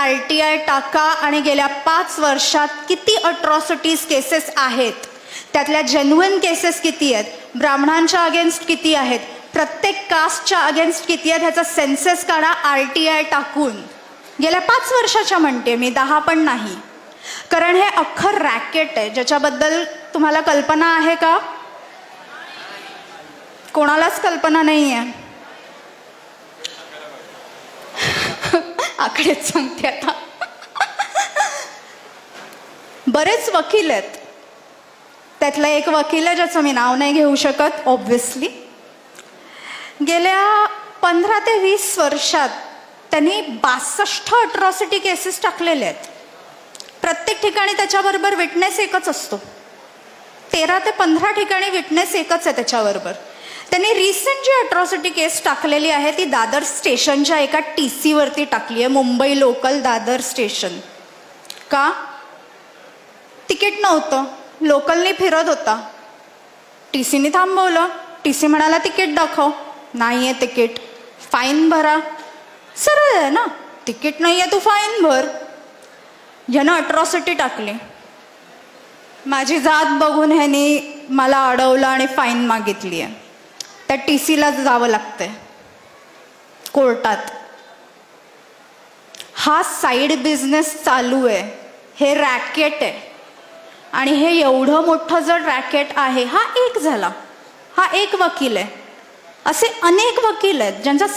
RTI टाका आणि गेल्या 5 वर्षात किती अट्रॉसिटीज केसेस आहेत, त्यातल्या जेन्युइन केसेस किती आहेत, ब्राह्मणांच्या अगेन्स्ट किती आहेत, प्रत्येक कास्टच्या अगेन्स्ट किती आहेत, ह्याचा सेन्सेस काढा RTI टाकून. गेल्या 5 वर्षाच्या म्हणते मी, 10 पण नाही. कारण हे अख्खं रॅकेट आहे ज्याच्याबद्दल तुम्हाला कल्पना आहे का? कोणालाच कल्पना नाही आहे. आकडेच सांगते आता. बरेच वकील आहेत, त्यातला एक वकील आहे ज्याचं मी नाव नाही घेऊ शकत ऑब्व्हियसली. गेल्या 15 ते 20 वर्षात त्यांनी 62 अट्रॉसिटी केसेस टाकलेले आहेत. प्रत्येक ठिकाणी त्याच्याबरोबर विटनेस एकच असतो. 13 ते 15 ठिकाणी विटनेस एकच आहे त्याच्याबरोबर. त्यांनी रिसेंट जी अट्रॉसिटी केस टाकलेली आहे ती दादर स्टेशनच्या एका TC वरती टाकली आहे, मुंबई लोकल दादर स्टेशन. का? तिकीट नव्हतं, लोकलनी फिरत होता, TCने थांबवलं. TC म्हणाला तिकीट दाखव, नाही आहे तिकीट, फाईन भरा. सरळ आहे ना, तिकीट नाही आहे तू फाईन भर. ह्यानं अट्रॉसिटी टाकली. माझी जात बघून ह्यानी मला अडवलं आणि फाईन मागितली आहे. त्या TCला जावं लागतंय कोर्टात. हा साईड बिझनेस चालू आहे, हे रॅकेट आहे. आणि हे एवढं मोठं जर रॅकेट आहे, हा एक झाला, हा एक वकील आहे, असे अनेक वकील आहेत ज्यांचा